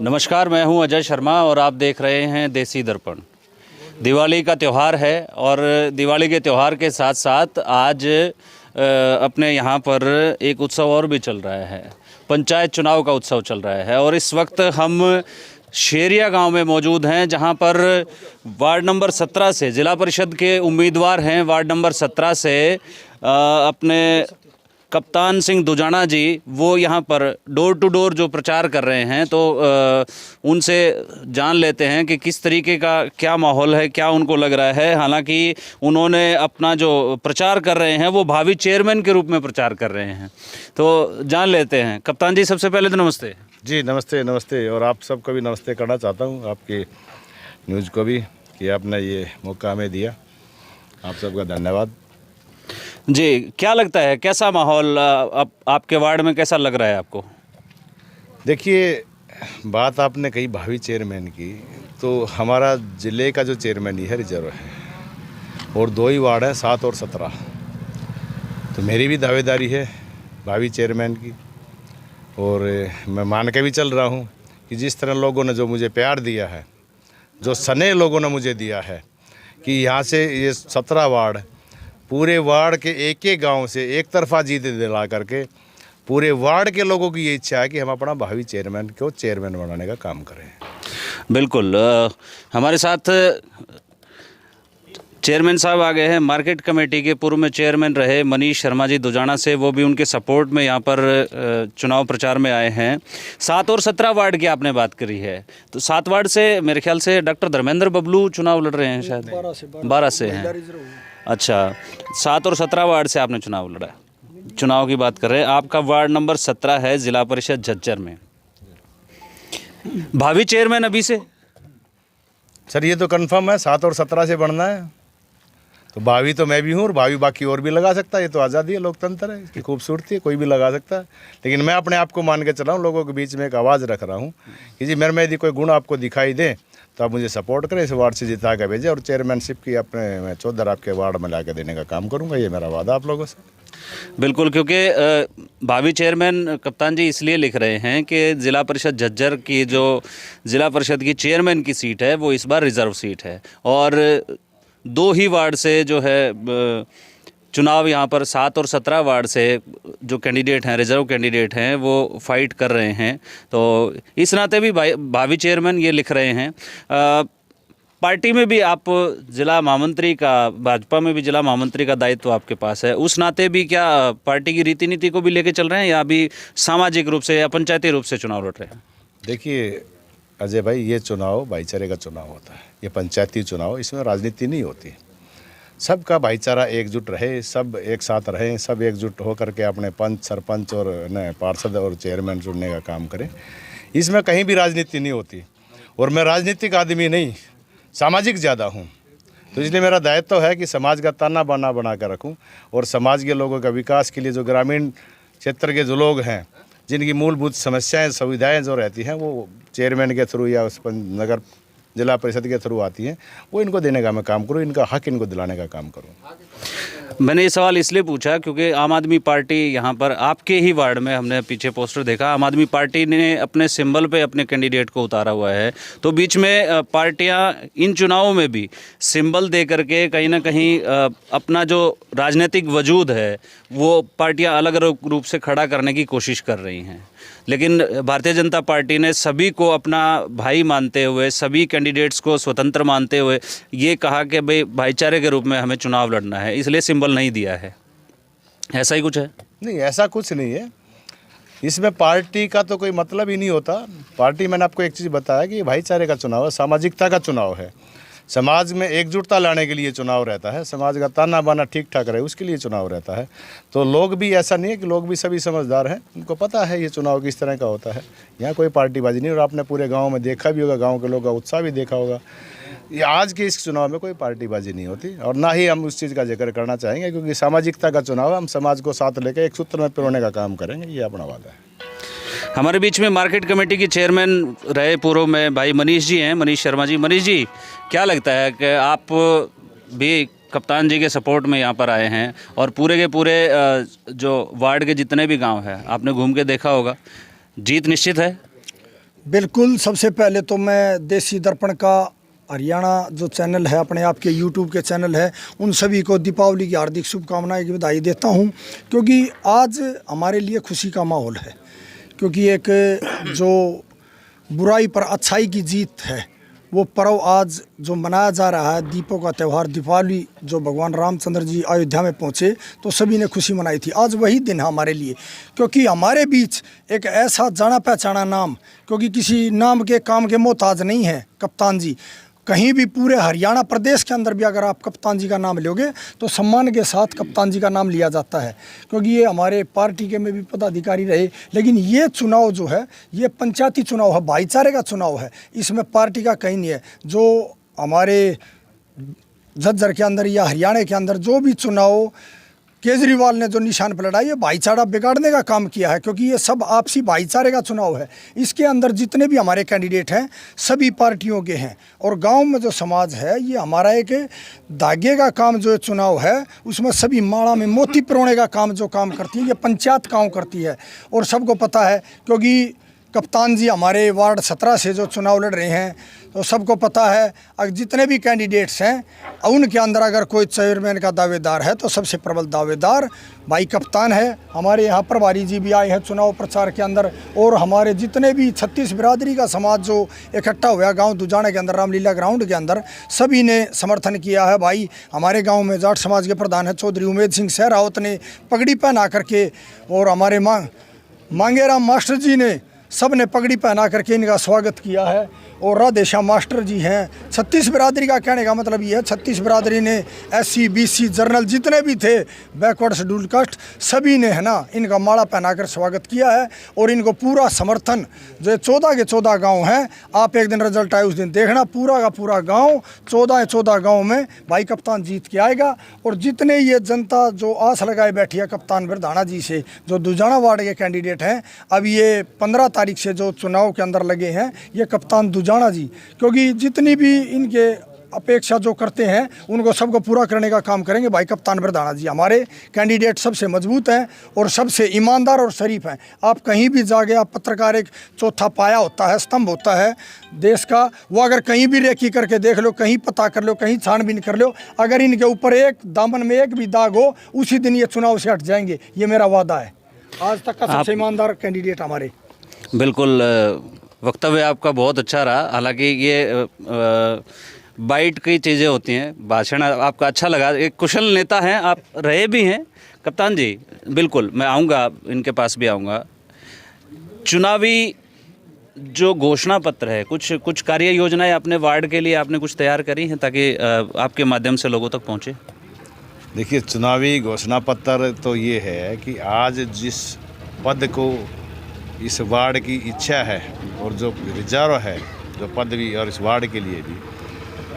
नमस्कार, मैं हूं अजय शर्मा और आप देख रहे हैं देसी दर्पण। दिवाली का त्यौहार है और दिवाली के त्यौहार के साथ साथ आज अपने यहाँ पर एक उत्सव और भी चल रहा है। पंचायत चुनाव का उत्सव चल रहा है और इस वक्त हम शेरिया गांव में मौजूद हैं, जहां पर वार्ड नंबर 17 से जिला परिषद के उम्मीदवार हैं। वार्ड नंबर 17 से अपने कप्तान सिंह दुजाना जी वो यहाँ पर डोर टू डोर जो प्रचार कर रहे हैं, तो उनसे जान लेते हैं कि किस तरीके का क्या माहौल है, क्या उनको लग रहा है। हालांकि उन्होंने अपना जो प्रचार कर रहे हैं वो भावी चेयरमैन के रूप में प्रचार कर रहे हैं, तो जान लेते हैं। कप्तान जी, सबसे पहले तो नमस्ते। जी नमस्ते नमस्ते, और आप सबको भी नमस्ते करना चाहता हूँ, आपकी न्यूज़ को भी, कि आपने ये मौका हमें दिया। आप सबका धन्यवाद। जी, क्या लगता है, कैसा माहौल आपके वार्ड में कैसा लग रहा है आपको? देखिए, बात आपने कही भावी चेयरमैन की, तो हमारा ज़िले का जो चेयरमैन ही है रिजर्व है और 2 ही वार्ड हैं, 7 और 17। तो मेरी भी दावेदारी है भावी चेयरमैन की, और मैं मान के भी चल रहा हूँ कि जिस तरह लोगों ने जो मुझे प्यार दिया है, जो स्नेह लोगों ने मुझे दिया है, कि यहाँ से ये 17 वार्ड, पूरे वार्ड के एक एक गांव से एक तरफा जीत दिला करके पूरे वार्ड के लोगों की ये इच्छा है कि हम अपना भावी चेयरमैन को चेयरमैन बनाने का काम करें। बिल्कुल। हमारे साथ चेयरमैन साहब आ गए हैं। मार्केट कमेटी के पूर्व में चेयरमैन रहे मनीष शर्मा जी दुजाना से, वो भी उनके सपोर्ट में यहाँ पर चुनाव प्रचार में आए हैं। 7 और 17 वार्ड की आपने बात करी है, तो 7 वार्ड से मेरे ख्याल से डॉक्टर धर्मेंद्र बबलू चुनाव लड़ रहे हैं, शायद 12 से हैं। अच्छा, 7 और 17 वार्ड से आपने चुनाव लड़ा। चुनाव की बात कर रहे हैं, आपका वार्ड नंबर 17 है जिला परिषद झज्जर में। भावी चेयरमैन अभी से? सर, ये तो कंफर्म है, 7 और 17 से बढ़ना है। तो भावी तो मैं भी हूँ और भावी बाकी और भी लगा सकता है। ये तो आज़ादी है, लोकतंत्र है, इसकी खूबसूरती है, कोई भी लगा सकता है। लेकिन मैं अपने आप को मान के चला हूँ, लोगों के बीच में एक आवाज़ रख रहा हूँ कि जी मेरे में यदि कोई गुण आपको दिखाई दे तो आप मुझे सपोर्ट करें, इस वार्ड से जिता के भेजें, और चेयरमैनशिप की अपने मैं चौधर आपके वार्ड में ला के देने का काम करूँगा। ये मेरा वादा आप लोगों से। बिल्कुल, क्योंकि भावी चेयरमैन कप्तान जी इसलिए लिख रहे हैं कि ज़िला परिषद झज्जर की जो ज़िला परिषद की चेयरमैन की सीट है वो इस बार रिज़र्व सीट है, और 2 ही वार्ड से जो है चुनाव यहाँ पर 7 और 17 वार्ड से जो कैंडिडेट हैं, रिजर्व कैंडिडेट हैं, वो फाइट कर रहे हैं। तो इस नाते भी भावी चेयरमैन ये लिख रहे हैं। पार्टी में भी आप जिला महामंत्री का, भाजपा में भी जिला महामंत्री का दायित्व आपके पास है, उस नाते भी क्या पार्टी की रीति नीति को भी लेके चल रहे हैं, या अभी सामाजिक रूप से या पंचायती रूप से चुनाव लड़ रहे हैं? देखिए अजय भाई, ये चुनाव भाईचारे का चुनाव होता है, ये पंचायती चुनाव, इसमें राजनीति नहीं होती। सबका भाईचारा एकजुट रहे, सब एक साथ रहें, सब एकजुट होकर के अपने पंच, सरपंच और पार्षद और चेयरमैन चुनने का काम करें। इसमें कहीं भी राजनीति नहीं होती, और मैं राजनीतिक आदमी नहीं, सामाजिक ज़्यादा हूँ। तो इसलिए मेरा दायित्व है कि समाज का ताना बाना बना कर रखूँ, और समाज के लोगों का विकास के लिए जो ग्रामीण क्षेत्र के जो लोग हैं, जिनकी मूलभूत समस्याएं, सुविधाएं जो रहती हैं, वो चेयरमैन के थ्रू या उस नगर जिला परिषद के थ्रू आती हैं, वो इनको देने का मैं काम करूँ, इनका हक इनको दिलाने का काम करूँ। मैंने ये सवाल इसलिए पूछा क्योंकि आम आदमी पार्टी यहाँ पर आपके ही वार्ड में, हमने पीछे पोस्टर देखा, आम आदमी पार्टी ने अपने सिंबल पे अपने कैंडिडेट को उतारा हुआ है। तो बीच में पार्टियाँ इन चुनावों में भी सिंबल दे करके कहीं ना कहीं अपना जो राजनीतिक वजूद है वो पार्टियाँ अलग अलग रूप से खड़ा करने की कोशिश कर रही हैं। लेकिन भारतीय जनता पार्टी ने सभी को अपना भाई मानते हुए, सभी कैंडिडेट्स को स्वतंत्र मानते हुए ये कहा कि भाई भाईचारे के रूप में हमें चुनाव लड़ना है, इसलिए सिंबल नहीं दिया है। ऐसा ही कुछ है? नहीं, ऐसा कुछ नहीं है। इसमें पार्टी का तो कोई मतलब ही नहीं होता। पार्टी, मैंने आपको एक चीज़ बताया कि ये भाईचारे का चुनाव है, सामाजिकता का चुनाव है, समाज में एकजुटता लाने के लिए चुनाव रहता है, समाज का ताना बाना ठीक ठाक रहे उसके लिए चुनाव रहता है। तो लोग भी, ऐसा नहीं है कि लोग भी सभी समझदार हैं, उनको पता है ये चुनाव किस तरह का होता है। यहाँ कोई पार्टीबाजी नहीं, और आपने पूरे गांव में देखा भी होगा, गांव के लोगों का उत्साह भी देखा होगा। ये आज के इस चुनाव में कोई पार्टीबाजी नहीं होती, और ना ही हम उस चीज़ का जिक्र करना चाहेंगे, क्योंकि सामाजिकता का चुनाव है। हम समाज को साथ लेकर एक सूत्र में पिरोने का काम करेंगे, ये अपना वादा है। हमारे बीच में मार्केट कमेटी के चेयरमैन रहे पूर्व में भाई मनीष जी हैं, मनीष शर्मा जी। मनीष जी, क्या लगता है कि आप भी कप्तान जी के सपोर्ट में यहाँ पर आए हैं और पूरे के पूरे जो वार्ड के जितने भी गांव हैं आपने घूम के देखा होगा, जीत निश्चित है? बिल्कुल, सबसे पहले तो मैं देसी दर्पण का हरियाणा जो चैनल है, अपने आप के यूट्यूब के चैनल है, उन सभी को दीपावली की हार्दिक शुभकामनाएं की बधाई देता हूं, क्योंकि आज हमारे लिए खुशी का माहौल है। क्योंकि एक जो बुराई पर अच्छाई की जीत है, वो पर्व आज जो मनाया जा रहा है, दीपों का त्यौहार दीपावली, जो भगवान रामचंद्र जी अयोध्या में पहुँचे तो सभी ने खुशी मनाई थी। आज वही दिन है हमारे लिए, क्योंकि हमारे बीच एक ऐसा जाना पहचाना नाम, क्योंकि किसी नाम के काम के मोहताज नहीं है कप्तान जी। कहीं भी पूरे हरियाणा प्रदेश के अंदर भी अगर आप कप्तान जी का नाम लोगे तो सम्मान के साथ कप्तान जी का नाम लिया जाता है, क्योंकि ये हमारे पार्टी के में भी पदाधिकारी रहे। लेकिन ये चुनाव जो है, ये पंचायती चुनाव है, भाईचारे का चुनाव है, इसमें पार्टी का कहीं नहीं है। जो हमारे झज्जर के अंदर या हरियाणा के अंदर जो भी चुनाव केजरीवाल ने जो निशान पर लड़ा, ये भाईचारा बिगाड़ने का काम किया है, क्योंकि ये सब आपसी भाईचारे का चुनाव है। इसके अंदर जितने भी हमारे कैंडिडेट हैं सभी पार्टियों के हैं, और गांव में जो समाज है, ये हमारा एक धागे का काम जो चुनाव है, उसमें सभी माला में मोती पिरोने का काम जो काम करती है, ये पंचायत काम करती है। और सबको पता है, क्योंकि कप्तान जी हमारे वार्ड 17 से जो चुनाव लड़ रहे हैं, तो सबको पता है अगर जितने भी कैंडिडेट्स हैं उनके अंदर अगर कोई चेयरमैन का दावेदार है तो सबसे प्रबल दावेदार भाई कप्तान है। हमारे यहाँ प्रभारी जी भी आए हैं चुनाव प्रचार के अंदर, और हमारे जितने भी 36 बिरादरी का समाज जो इकट्ठा हुआ गांव दुजाना के अंदर रामलीला ग्राउंड के अंदर, सभी ने समर्थन किया है। भाई हमारे गाँव में जाट समाज के प्रधान है चौधरी उमेद सिंह सहरावत ने पगड़ी पहना करके, और हमारे मांगेराम मास्टर जी ने सब ने पगड़ी पहना करके इनका स्वागत किया है। और राधेश्याम मास्टर जी हैं। 36 बिरादरी का कहने का मतलब ये है, 36 बिरादरी ने SC BC जर्नल जितने भी थे, बैकवर्ड शेड्यूल कास्ट, सभी ने है ना इनका माला पहनाकर स्वागत किया है। और इनको पूरा समर्थन, जो 14 के 14 गांव हैं, आप एक दिन रिजल्ट आए उस दिन देखना, पूरा का पूरा गांव 14 गांव में भाई कप्तान जीत के आएगा। और जितने ये जनता जो आस लगाए बैठी है कप्तान बिरधाना जी से, जो दुजाना वार्ड के कैंडिडेट हैं, अब ये 15 तारीख से जो चुनाव के अंदर लगे हैं, ये कप्तान दुजाना जी, क्योंकि जितनी भी इनके अपेक्षा जो करते हैं उनको सबको पूरा करने का काम करेंगे। भाई कप्तान बिरधाना जी हमारे कैंडिडेट सबसे मजबूत हैं और सबसे ईमानदार और शरीफ हैं। आप कहीं भी जाके, आप पत्रकार एक चौथा पाया होता है, स्तंभ होता है देश का, वो अगर कहीं भी रेकी करके देख लो, कहीं पता कर लो, कहीं छानबीन कर लो, अगर इनके ऊपर एक दामन में एक भी दाग हो, उसी दिन ये चुनाव से हट जाएंगे। ये मेरा वादा है। आज तक का सबसे ईमानदार कैंडिडेट हमारे। बिल्कुल, वक्तव्य आपका बहुत अच्छा रहा। हालांकि ये बाइट की चीज़ें होती हैं, भाषण आपका अच्छा लगा। एक कुशल नेता हैं आप, रहे भी हैं कप्तान जी। बिल्कुल मैं आऊँगा, इनके पास भी आऊँगा। चुनावी जो घोषणा पत्र है, कुछ कार्य योजनाएं अपने वार्ड के लिए आपने कुछ तैयार करी हैं ताकि आपके माध्यम से लोगों तक पहुँचे? देखिए, चुनावी घोषणा पत्र तो ये है कि आज जिस पद को इस वार्ड की इच्छा है और जो रिजर्व है जो पद भी, और इस वार्ड के लिए भी,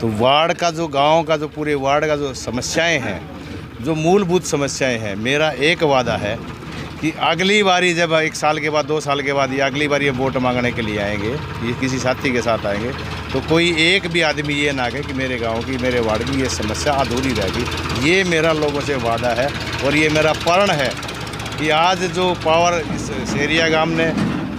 तो वार्ड का जो गांव का जो पूरे वार्ड का जो समस्याएं हैं, जो मूलभूत समस्याएं हैं, मेरा एक वादा है कि अगली बारी जब 1 साल के बाद 2 साल के बाद या अगली बार ये वोट मांगने के लिए आएंगे, ये किसी साथी के साथ आएंगे, तो कोई एक भी आदमी ये ना कहे कि मेरे गांव की, मेरे वार्ड की ये समस्या अधूरी रहेगी। ये मेरा लोगों से वादा है और ये मेरा प्रण है कि आज जो पावर इस सेरिया गांव ने,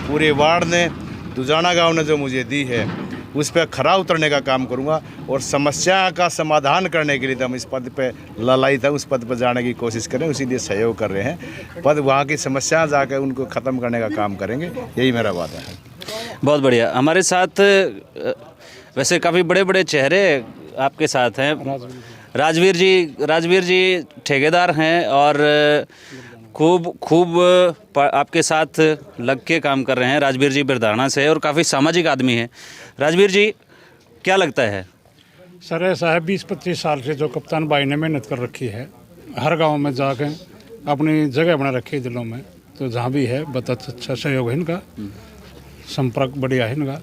पूरे वार्ड ने, दुजाना गांव ने जो मुझे दी है, उस पर खरा उतरने का काम करूंगा। और समस्या का समाधान करने के लिए तो हम इस पद पे ललायित है, उस पद पर जाने की कोशिश करें, इसीलिए सहयोग कर रहे हैं। पद वहाँ की समस्या जाकर उनको ख़त्म करने का काम करेंगे, यही मेरा वादा है। बहुत बढ़िया। हमारे साथ वैसे काफ़ी बड़े बड़े चेहरे आपके साथ हैं। राजवीर जी ठेकेदार हैं और खूब आपके साथ लग के काम कर रहे हैं। राजवीर जी बिरधाना से, और काफ़ी सामाजिक आदमी हैं। राजवीर जी, क्या लगता है? सर ऐसा है, 20-25 साल से जो कप्तान भाई ने मेहनत कर रखी है, हर गांव में जाके अपनी जगह बना रखी है दिलों में, तो जहाँ भी है बहुत अच्छा सहयोग है इनका, संपर्क बढ़िया है इनका,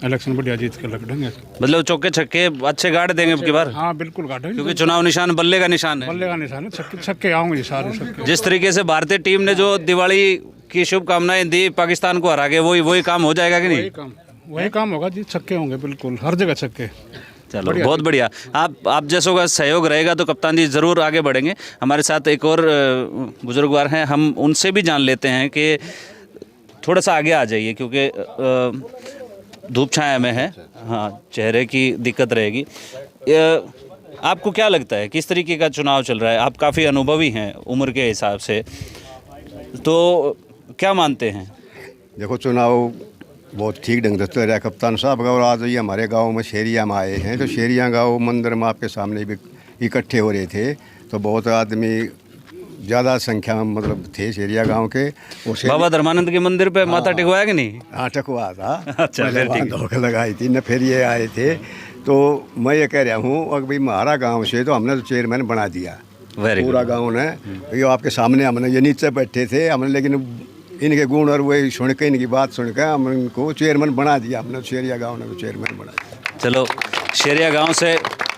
इलेक्शन बढ़िया जीत के लग देंगे। मतलब चौके छक्के अच्छे गाड़ देंगे अब की बार? हाँ बिल्कुल गाड़ेंगे, क्योंकि चुनाव निशान बल्ले का निशान है। बल्ले का निशान है, छक्के आऊँगे सारे छक्के। जिस तरीके से भारतीय टीम ने जो दिवाली की शुभकामनाएं दी, पाकिस्तान को हरा के, वही काम हो जाएगा कि नहीं? वही काम होगा जी, छक्के होंगे बिल्कुल, हर जगह छक्के। चलो बहुत बढ़िया। आप जैसों का सहयोग रहेगा तो कप्तान जी ज़रूर आगे बढ़ेंगे। हमारे साथ एक और बुजुर्गवार हैं, हम उनसे भी जान लेते हैं कि थोड़ा सा आगे आ जाइए क्योंकि धूप छाया में है, हाँ चेहरे की दिक्कत रहेगी। आपको क्या लगता है किस तरीके का चुनाव चल रहा है? आप काफ़ी अनुभवी हैं उम्र के हिसाब से, तो क्या मानते हैं? देखो चुनाव बहुत ठीक ढंग से चल रहा है कप्तान साहब का। और आज ये हमारे गांव में शेरिया में आए हैं, तो शेरिया गांव मंदिर में आपके सामने भी इकट्ठे हो रहे थे, तो बहुत आदमी ज़्यादा संख्या में मतलब थे शेरिया गांव के। बाबा धर्मानंद के मंदिर पे माथा टिकवाया कि नहीं? हाँ टकवा था। अच्छा, पहले फिर ठीक वहाँ दौड़ लगाई थी न, फिर ये आए थे। तो मैं ये कह रहा हूँ अगर भाई हमारा गाँव से तो हमने तो चेयरमैन बना दिया वेरी पूरा गाँव ने। ये आपके सामने हमने ये नीचे बैठे थे हमने, लेकिन इनके गुण और वही सुन के इनकी बात सुन के हम इनको चेयरमैन बना दिया। हमने शेरिया गांव ने तो चेयरमैन बना दिया। चलो, शेरिया गांव से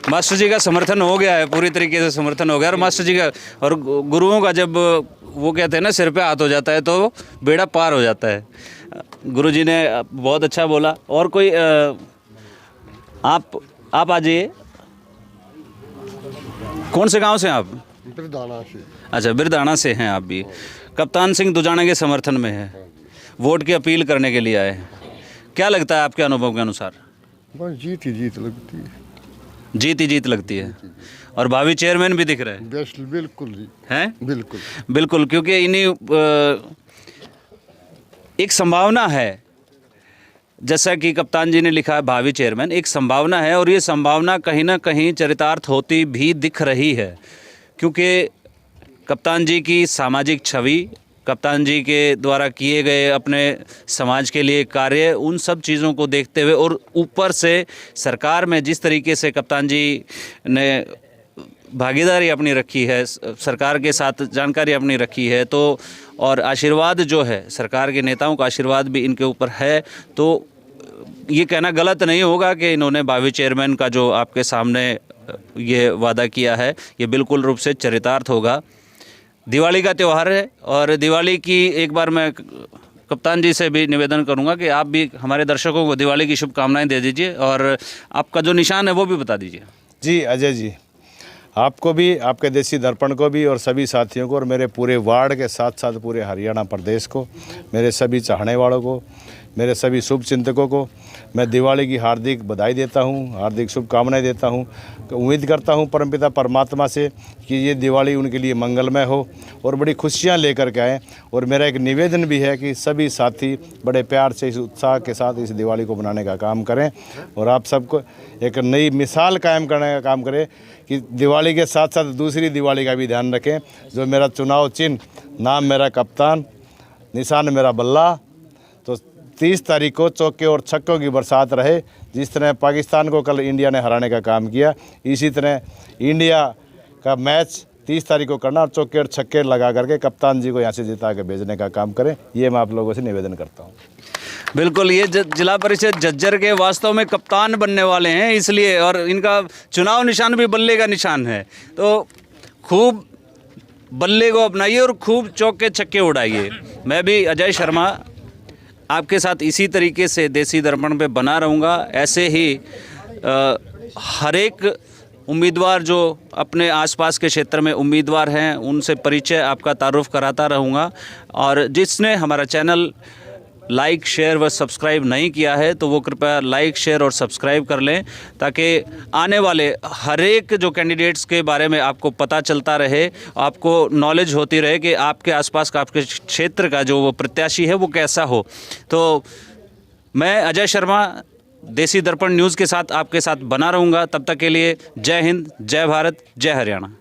मास्टर जी का समर्थन हो गया है, पूरी तरीके से समर्थन हो गया। और मास्टर जी का और गुरुओं का जब वो कहते हैं ना सिर पे हाथ हो जाता है तो बेड़ा पार हो जाता है। गुरु जी ने बहुत अच्छा बोला। और कोई आप आ जाइए। कौन से गांव से हैं आप? बिरदाना से। अच्छा, बिरदाना से हैं आप भी। कप्तान सिंह दुजाना के समर्थन में है, वोट की अपील करने के लिए आए हैं। क्या लगता है आपके अनुभव के अनुसार? बस जीत ही जीत लगती है। जीत ही जीत लगती है। और भावी चेयरमैन भी दिख रहे हैं? बिल्कुल जी, हैं? बिल्कुल बिल्कुल, क्योंकि इन्हीं एक संभावना है, जैसा कि कप्तान जी ने लिखा है भावी चेयरमैन, एक संभावना है और ये संभावना कहीं ना कहीं चरितार्थ होती भी दिख रही है। क्योंकि कप्तान जी की सामाजिक छवि, कप्तान जी के द्वारा किए गए अपने समाज के लिए कार्य, उन सब चीज़ों को देखते हुए और ऊपर से सरकार में जिस तरीके से कप्तान जी ने भागीदारी अपनी रखी है, सरकार के साथ जानकारी अपनी रखी है, तो और आशीर्वाद जो है सरकार के नेताओं का आशीर्वाद भी इनके ऊपर है, तो ये कहना गलत नहीं होगा कि इन्होंने भावी चेयरमैन का जो आपके सामने ये वादा किया है ये बिल्कुल रूप से चरितार्थ होगा। दिवाली का त्यौहार है और दिवाली की एक बार मैं कप्तान जी से भी निवेदन करूंगा कि आप भी हमारे दर्शकों को दिवाली की शुभकामनाएं दे दीजिए और आपका जो निशान है वो भी बता दीजिए। जी अजय जी, आपको भी, आपके देसी दर्पण को भी और सभी साथियों को और मेरे पूरे वार्ड के साथ साथ पूरे हरियाणा प्रदेश को, मेरे सभी चाहने वालों को, मेरे सभी शुभ चिंतकों को मैं दिवाली की हार्दिक बधाई देता हूं, हार्दिक शुभकामनाएं देता हूं। उम्मीद करता हूं परमपिता परमात्मा से कि ये दिवाली उनके लिए मंगलमय हो और बड़ी खुशियां लेकर के आएँ। और मेरा एक निवेदन भी है कि सभी साथी बड़े प्यार से, इस उत्साह के साथ इस दिवाली को मनाने का काम करें और आप सबको एक नई मिसाल कायम करने का काम करें कि दिवाली के साथ साथ दूसरी दिवाली का भी ध्यान रखें। जो मेरा चुनाव चिन्ह, नाम मेरा कप्तान, निशान मेरा बल्ला, तो 30 तारीख को चौके और छक्कों की बरसात रहे। जिस तरह पाकिस्तान को कल इंडिया ने हराने का काम किया, इसी तरह इंडिया का मैच 30 तारीख को करना और चौके और छक्के लगा करके कप्तान जी को यहाँ से जिता के भेजने का काम करें, ये मैं आप लोगों से निवेदन करता हूँ। बिल्कुल, ये जिला परिषद झज्जर के वास्तव में कप्तान बनने वाले हैं, इसलिए, और इनका चुनाव निशान भी बल्ले का निशान है, तो खूब बल्ले को अपनाइए और खूब चौके छक्के उड़ाइए। मैं भी अजय शर्मा आपके साथ इसी तरीके से देसी दर्पण पे बना रहूँगा। ऐसे ही हर एक उम्मीदवार जो अपने आसपास के क्षेत्र में उम्मीदवार हैं उनसे परिचय आपका तारुफ कराता रहूँगा। और जिसने हमारा चैनल लाइक, शेयर व सब्सक्राइब नहीं किया है तो वो कृपया लाइक, शेयर और सब्सक्राइब कर लें, ताकि आने वाले हर एक जो कैंडिडेट्स के बारे में आपको पता चलता रहे, आपको नॉलेज होती रहे कि आपके आसपास का, आपके क्षेत्र का जो वो प्रत्याशी है वो कैसा हो। तो मैं अजय शर्मा देसी दर्पण न्यूज़ के साथ आपके साथ बना रहूँगा। तब तक के लिए जय हिंद, जय भारत, जय हरियाणा।